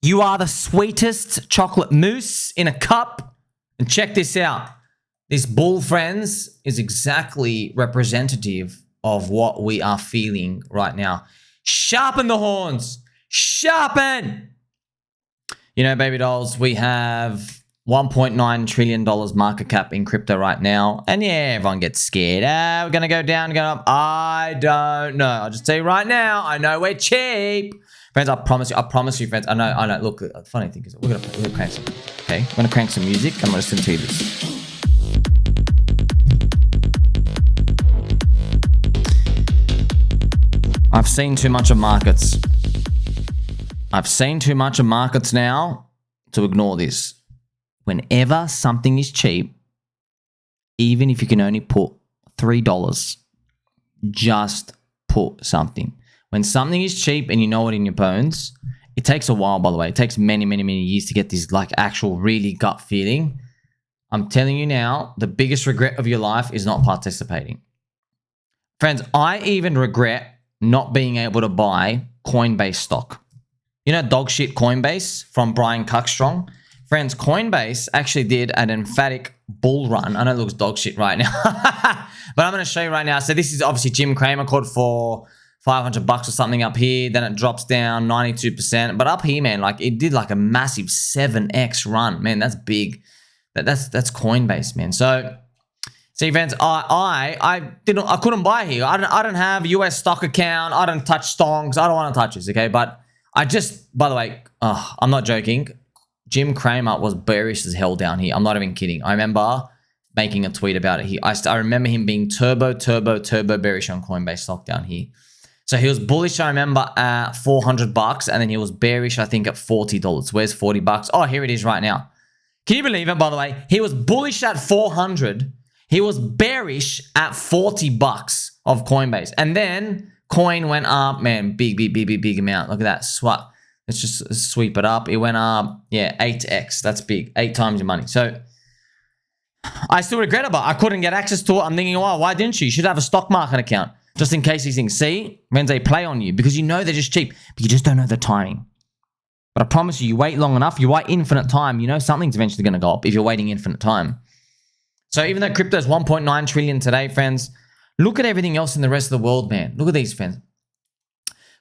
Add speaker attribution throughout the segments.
Speaker 1: You are the sweetest chocolate mousse in a cup. And check this out. This bull, friends, is exactly representative of what we are feeling right now. Sharpen the horns. Sharpen. You know, baby dolls, we have $1.9 trillion market cap in crypto right now. And yeah, everyone gets scared. We're going to go down, go up. I don't know. I'll just tell you right now, I know we're cheap. Friends, I promise you, friends. I know. Look, the funny thing is, we're gonna crank some. Okay, we're gonna crank some music. I'm gonna listen to you this. I've seen too much of markets. I've seen too much of markets now to ignore this. Whenever something is cheap, even if you can only put $3, just put something. When something is cheap and you know it in your bones, it takes a while, by the way. It takes many, many, many years to get this like actual really gut feeling. I'm telling you now, the biggest regret of your life is not participating. Friends, I even regret not being able to buy Coinbase stock. You know dog shit Coinbase from Brian Cuckstrong? Friends, Coinbase actually did an emphatic bull run. I know it looks dog shit right now, but I'm going to show you right now. So this is obviously Jim Cramer caught for $500 or something up here. Then it drops down 92%. But up here, man, like it did like a massive 7x run. Man, that's big. That's Coinbase, man. So, see, friends, I couldn't buy here. I don't have a US stock account. I don't touch stonks. I don't want to touch this, okay? But I just, by the way, I'm not joking. Jim Cramer was bearish as hell down here. I'm not even kidding. I remember making a tweet about it. I remember him being turbo bearish on Coinbase stock down here. So he was bullish, I remember, at $400, and then he was bearish, I think, at $40. Where's $40? Oh, here it is right now. Can you believe it, by the way? He was bullish at 400. He was bearish at $40 of Coinbase. And then coin went up, man, big amount. Look at that. Swap. Let's just sweep it up. It went up, yeah, 8x. That's big. 8 times your money. So I still regret it, but I couldn't get access to it. I'm thinking, oh, why didn't you? You should have a stock market account. Just in case these things, see, when they play on you, because you know they're just cheap, but you just don't know the timing. But I promise you, you wait long enough, you wait infinite time, you know something's eventually going to go up if you're waiting infinite time. So even though crypto is 1.9 trillion today, friends, look at everything else in the rest of the world, man. Look at these, friends.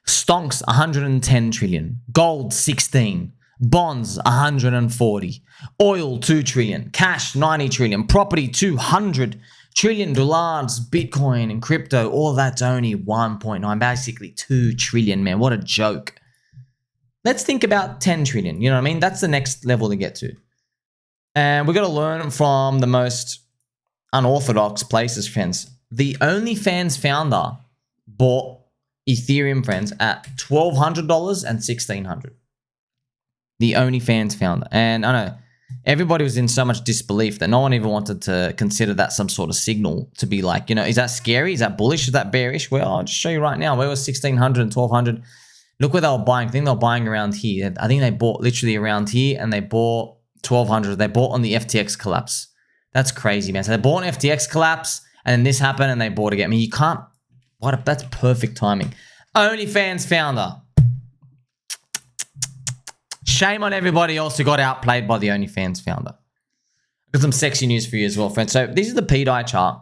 Speaker 1: Stonks, 110 trillion. Gold, 16. Bonds, 140. Oil, 2 trillion. Cash, 90 trillion. Property, 200 trillion dollars. Bitcoin and crypto, all that's only 1.9, basically 2 trillion, man. What a joke. Let's think about 10 trillion. You know what I mean? That's the next level to get to. And we got to learn from the most unorthodox places, friends. The OnlyFans founder bought Ethereum, friends, at $1,200 and $1,600. The OnlyFans founder. And I know everybody was in so much disbelief that no one even wanted to consider that some sort of signal to be like, you know, is that scary? Is that bullish? Is that bearish? Well, I'll just show you right now. Where was 1,600 and 1,200? Look where they were buying. I think they were buying around here. I think they bought literally around here and they bought 1,200. They bought on the FTX collapse. That's crazy, man. So they bought an FTX collapse and then this happened and they bought again. I mean, you can't, that's perfect timing. OnlyFans founder. Shame on everybody else who got outplayed by the OnlyFans founder. I've got some sexy news for you as well, friends. So this is the pDAI chart.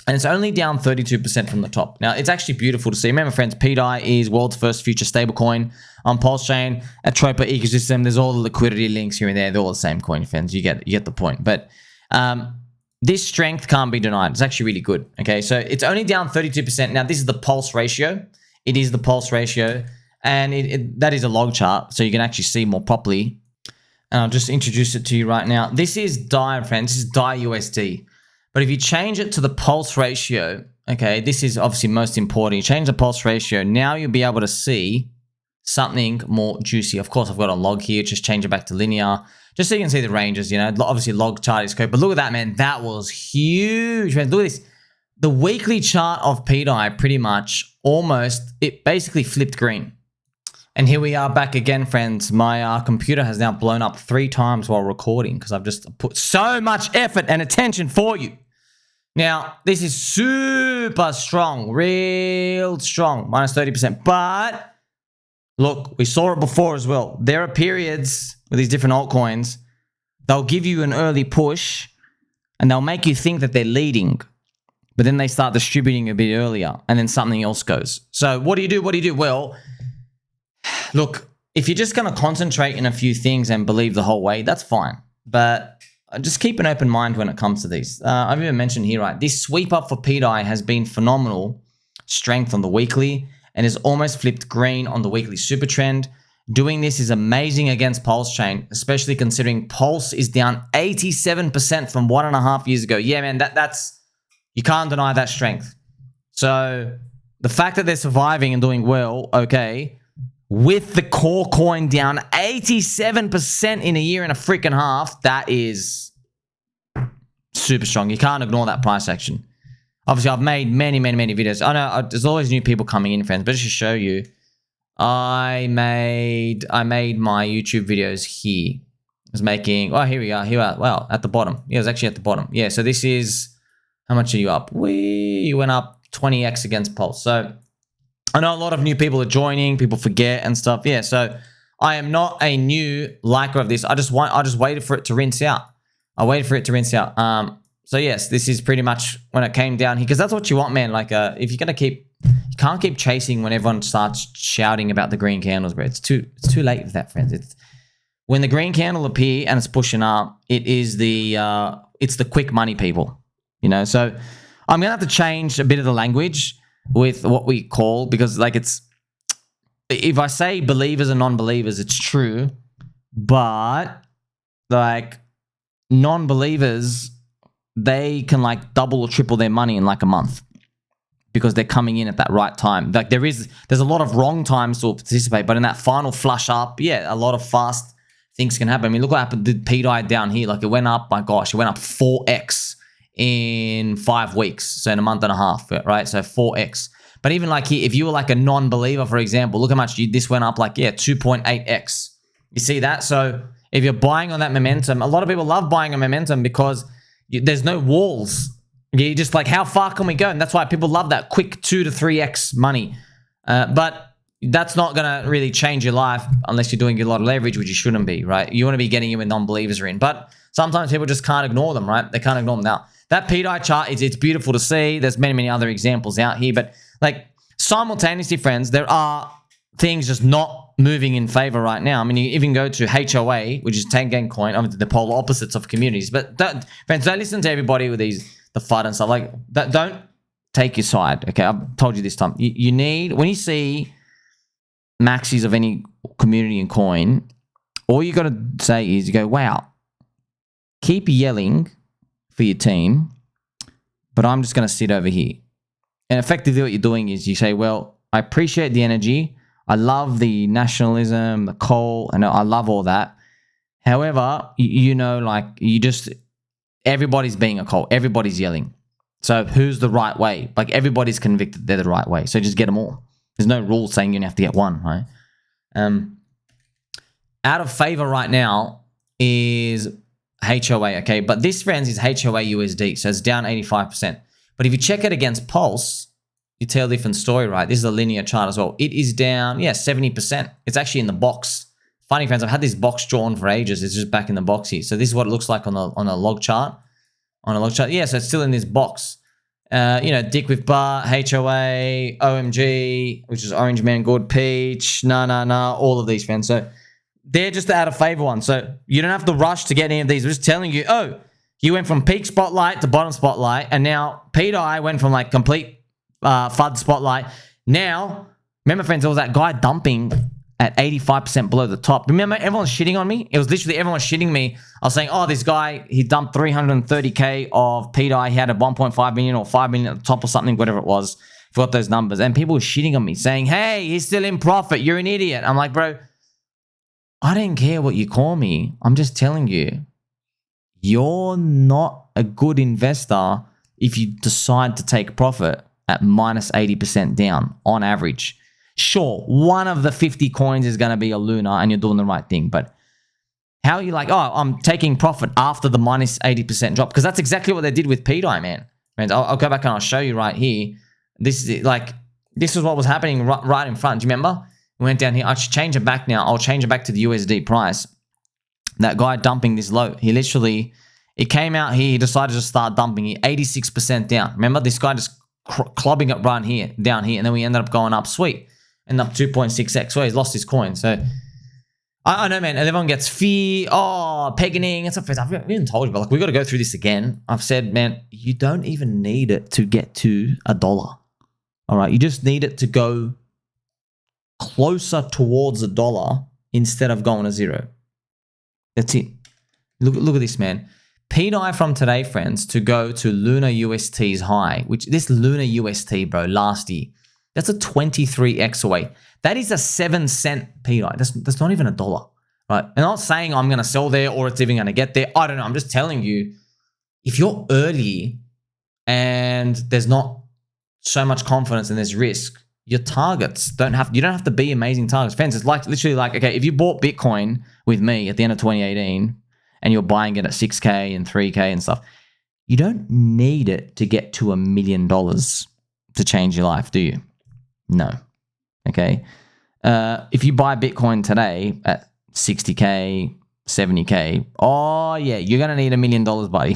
Speaker 1: And it's only down 32% from the top. Now, it's actually beautiful to see. Remember, friends, pDAI is world's first future stablecoin on PulseChain, a Tropa ecosystem. There's all the liquidity links here and there. They're all the same coin, friends. You get the point. But this strength can't be denied. It's actually really good. Okay, so it's only down 32%. Now, this is the pulse ratio. It is the pulse ratio. And that is a log chart, so you can actually see more properly. And I'll just introduce it to you right now. This is DAI, friends. This is DAI USD. But if you change it to the pulse ratio, okay, this is obviously most important. You change the pulse ratio, now you'll be able to see something more juicy. Of course, I've got a log here. Just change it back to linear, just so you can see the ranges, you know. Obviously, log chart is great. But look at that, man. That was huge, man. Look at this. The weekly chart of pDAI pretty much it basically flipped green. And here we are back again, friends. My computer has now blown up 3 times while recording because I've just put so much effort and attention for you. Now, this is super strong, real strong, minus 30%. But Look, we saw it before as well. There are periods with these different altcoins, they'll give you an early push and they'll make you think that they're leading, but then they start distributing a bit earlier and then something else goes. So what do you do? What do you do? Well, look, if you're just going to concentrate in a few things and believe the whole way, that's fine. But just keep an open mind when it comes to these. I've even mentioned here, right? This sweep up for pDAI has been phenomenal strength on the weekly and has almost flipped green on the weekly super trend. Doing this is amazing against PulseChain, especially considering Pulse is down 87% from 1.5 years ago. Yeah, man, that's you can't deny that strength. So the fact that they're surviving and doing well, okay, with the core coin down 87% in a year and a freaking half, that is super strong. You can't ignore that price action. Obviously, I've made many videos. I know there's always new people coming in, friends, but just to show you, I made my YouTube videos here. I was making, oh, here we are. Well, at the bottom. Yeah, it was actually at the bottom. Yeah, so this is, how much are you up? You went up 20x against Pulse. So I know a lot of new people are joining, people forget and stuff. Yeah, so I am not a new liker of this. I just waited for it to rinse out. I waited for it to rinse out. So yes, this is pretty much when it came down here, because that's what you want, man. Like, if you're gonna you can't keep chasing when everyone starts shouting about the green candles, bro. It's too late for that, friends. It's when the green candle appear and it's pushing up. It is it's the quick money people, you know. So I'm gonna have to change a bit of the language with what we call, because like if I say believers and non-believers, it's true, but like non-believers, they can like double or triple their money in like a month because they're coming in at that right time. Like there's a lot of wrong times to participate, but in that final flush up, yeah, a lot of fast things can happen. I mean, look what happened to pDAI down here. Like it went up, my gosh, it went up 4x in 5 weeks. So in a month and a half, right? So 4x. But even like here, if you were like a non-believer, for example, look how much this went up, like, yeah, 2.8x. You see that? So if you're buying on that momentum, a lot of people love buying on momentum because there's no walls. You just like, how far can we go? And that's why people love that quick 2 to 3x money. But that's not going to really change your life unless you're doing a lot of leverage, which you shouldn't be, right? You want to be getting in when non-believers are in. But sometimes people just can't ignore them, right? They can't ignore them. Now, that pDAI chart, it's beautiful to see. There's many other examples out here. But like simultaneously, friends, there are things just not moving in favor right now. I mean, you even go to HOA, which is 10-gang coin, I mean, the polar opposites of communities. But friends, don't listen to everybody with the FUD and stuff. Like, don't take your side, okay? I've told you this time. You need, when you see maxis of any community and coin, all you got to say is, you go, wow, keep yelling for your team, but I'm just going to sit over here. And effectively what you're doing is you say, well, I appreciate the energy. I love the nationalism, the coal, and I love all that. However, you know, like everybody's being a coal. Everybody's yelling. So who's the right way? Like everybody's convicted they're the right way. So just get them all. There's no rule saying you have to get one, right? Out of favor right now is HOA, okay? But this, friends, is HOA USD. So it's down 85%. But if you check it against Pulse, you tell a different story, right? This is a linear chart as well. It is down, yeah, 70%. It's actually in the box. Funny, friends, I've had this box drawn for ages. It's just back in the box here. So this is what it looks like on a log chart. On a log chart. Yeah, so it's still in this box. You know, Dick with Bar, HOA, OMG, which is Orange Man Good, Peach, all of these, friends. So they're just the out of favor ones. So you don't have to rush to get any of these. We're just telling you, oh, you went from peak spotlight to bottom spotlight, and now pDAI went from like complete FUD spotlight. Now, remember, friends, there was that guy dumping at 85% below the top. Remember, everyone's shitting on me? It was literally everyone shitting me. I was saying, oh, this guy, he dumped 330K of pDAI. He had a 1.5 million or 5 million at the top or something, whatever it was. Forgot those numbers. And people were shitting on me saying, hey, he's still in profit. You're an idiot. I'm like, bro, I don't care what you call me. I'm just telling you, you're not a good investor if you decide to take profit at minus 80% down on average. Sure, one of the 50 coins is going to be a Luna and you're doing the right thing. But how are you like, oh, I'm taking profit after the minus 80% drop? Because that's exactly what they did with pDAI, man. Friends, I'll go back and I'll show you right here. This is what was happening right in front. Do you remember? We went down here. I should change it back now. I'll change it back to the USD price. That guy dumping this low. He literally, it came out here. He decided to start dumping it 86% down. Remember, this guy just clubbing it right here, down here. And then we ended up going up. Sweet. Ended up 2.6x. So he's lost his coin. So I know, man. Everyone gets fear. Oh, pegging. It's a I've even told you, but like, we got to go through this again. I've said, man, you don't even need it to get to $1. All right. You just need it to go closer towards $1 instead of going to 0. That's it. Look at this, man. pDAI from today, friends, to go to Luna UST's high, which this Luna UST, bro, last year, that's a 23x away. That is a 7-cent pDAI. That's not even $1, right? I'm not saying I'm going to sell there or it's even going to get there. I don't know. I'm just telling you, if you're early and there's not so much confidence and there's risk, your targets you don't have to be amazing targets. Friends, it's like literally like, okay, if you bought Bitcoin with me at the end of 2018 and you're buying it at 6K and 3K and stuff, you don't need it to get to $1 million to change your life, do you? No. Okay. If you buy Bitcoin today at 60K, 70K, oh yeah, you're going to need $1 million, buddy.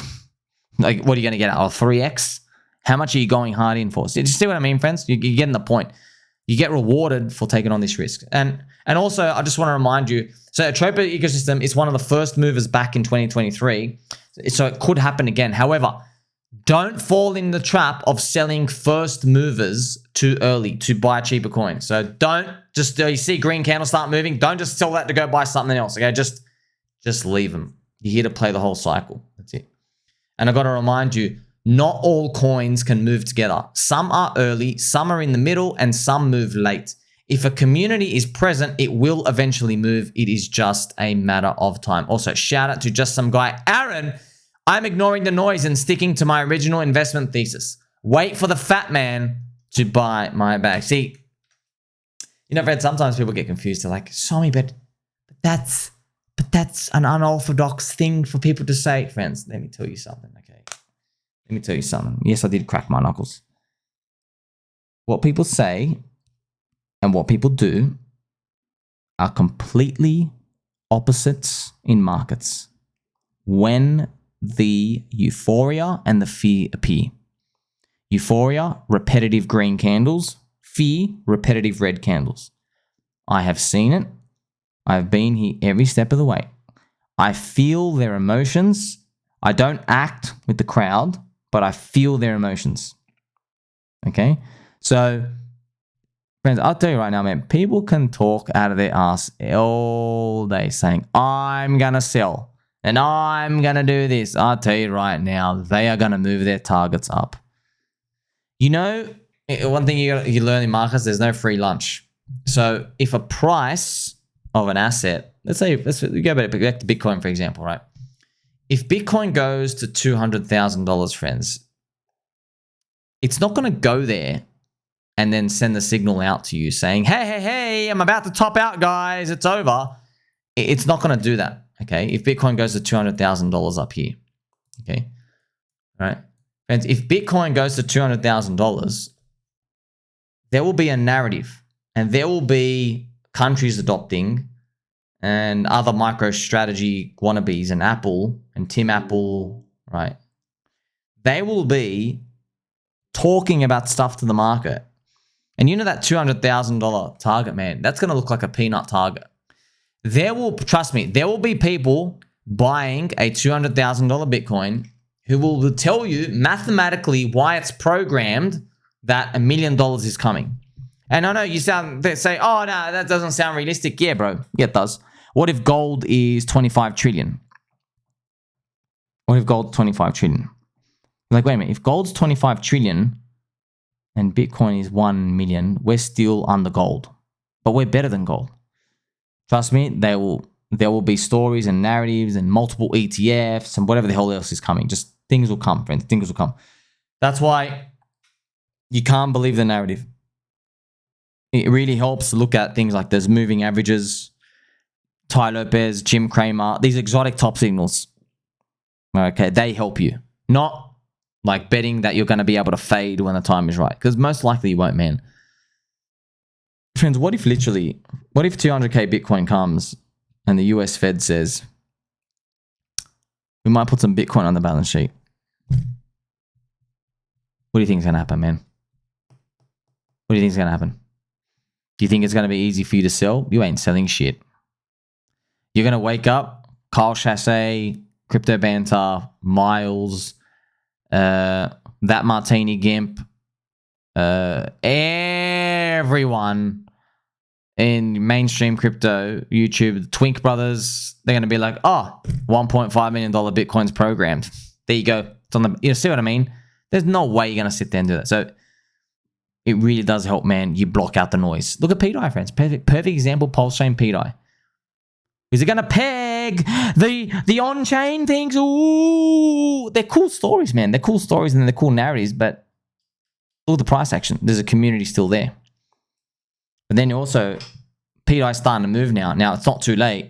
Speaker 1: Like, what are you going to get out of 3X? How much are you going hard in for? So, do you see what I mean, friends? You're getting the point. You get rewarded for taking on this risk. And also, I just want to remind you, so Tropa ecosystem is one of the first movers back in 2023. So it could happen again. However, don't fall in the trap of selling first movers too early to buy cheaper coins. So don't just, you see green candle start moving, don't just sell that to go buy something else, okay? Just leave them. You're here to play the whole cycle. That's it. And I've got to remind you, not all coins can move together. Some are early, some are in the middle, and some move late. If a community is present, it will eventually move. It is just a matter of time. Also, shout out to just some guy, Aaron. I'm ignoring the noise and sticking to my original investment thesis. Wait for the fat man to buy my bag. See, you know, Fred, sometimes people get confused. They're like, Sommi, but that's an unorthodox thing for people to say. Friends, let me tell you something, okay? Let me tell you something. Yes, I did crack my knuckles. What people say and what people do are completely opposites in markets when the euphoria and the fear appear. Euphoria, repetitive green candles. Fear, repetitive red candles. I have seen it. I've been here every step of the way. I feel their emotions. I don't act with the crowd, but I feel their emotions. Okay? So, friends, I'll tell you right now, man, people can talk out of their ass all day saying, I'm going to sell and I'm going to do this. I'll tell you right now, they are going to move their targets up. You know, one thing you learn in markets, there's no free lunch. So if a price of an asset, let's go back to Bitcoin, for example, right? If Bitcoin goes to $200,000, friends, it's not going to go there and then send the signal out to you saying, hey, I'm about to top out, guys. It's over. It's not going to do that, okay? If Bitcoin goes to $200,000 up here, okay? All right? Friends, if Bitcoin goes to $200,000, there will be a narrative and there will be countries adopting and other MicroStrategy wannabes and Apple and Tim Apple, right? They will be talking about stuff to the market. And you know that $200,000 target, man, that's going to look like a peanut target. Trust me, there will be people buying a $200,000 Bitcoin who will tell you mathematically why it's programmed that $1 million is coming. And I know they say, oh, no, that doesn't sound realistic. Yeah, bro. Yeah, it does. What if gold is 25 trillion? What if gold's 25 trillion? Like, wait a minute. If gold's 25 trillion and Bitcoin is 1 million, we're still under gold. But we're better than gold. Trust me, there will be stories and narratives and multiple ETFs and whatever the hell else is coming. Just things will come, friends. Things will come. That's why you can't believe the narrative. It really helps to look at things like there's moving averages, Ty Lopez, Jim Cramer, these exotic top signals. Okay, they help you. Not like betting that you're going to be able to fade when the time is right. Because most likely you won't, man. Friends, what if 200k Bitcoin comes and the US Fed says, we might put some Bitcoin on the balance sheet? What do you think is going to happen, man? What do you think is going to happen? Do you think it's going to be easy for you to sell? You ain't selling shit. You're going to wake up, Kyle Chasse, Crypto Banter, Miles, that Martini Gimp, everyone in mainstream crypto, YouTube, the Twink brothers, they're going to be like, oh, $1.5 million Bitcoin's programmed. There you go. It's on the, you see what I mean? There's no way you're going to sit there and do that. So it really does help, man. You block out the noise. Look at pDAI, friends. Perfect example, PulseChain pDAI. Is it going to peg the on-chain things? Ooh, they're cool stories, man. They're cool stories and they're cool narratives, but look at the price action. There's a community still there. But then also, pDAI's starting to move now. Now, it's not too late.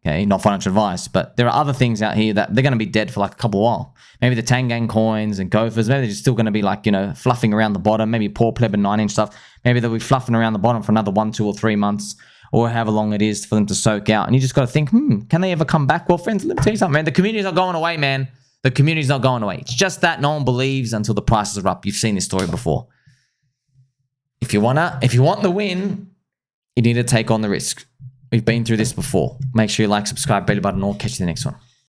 Speaker 1: Okay, not financial advice, but there are other things out here that they're going to be dead for like a couple of while. Maybe the Tangang coins and Gophers, maybe they're just still going to be like, you know, fluffing around the bottom. Maybe Poor Pleb and 9-inch stuff. Maybe they'll be fluffing around the bottom for another 1, 2, or 3 months, or however long it is for them to soak out. And you just got to think, can they ever come back? Well, friends, let me tell you something, man. The community's not going away, man. The community's not going away. It's just that no one believes until the prices are up. You've seen this story before. If you want the win, you need to take on the risk. We've been through this before. Make sure you like, subscribe, bell button, or catch you in the next one.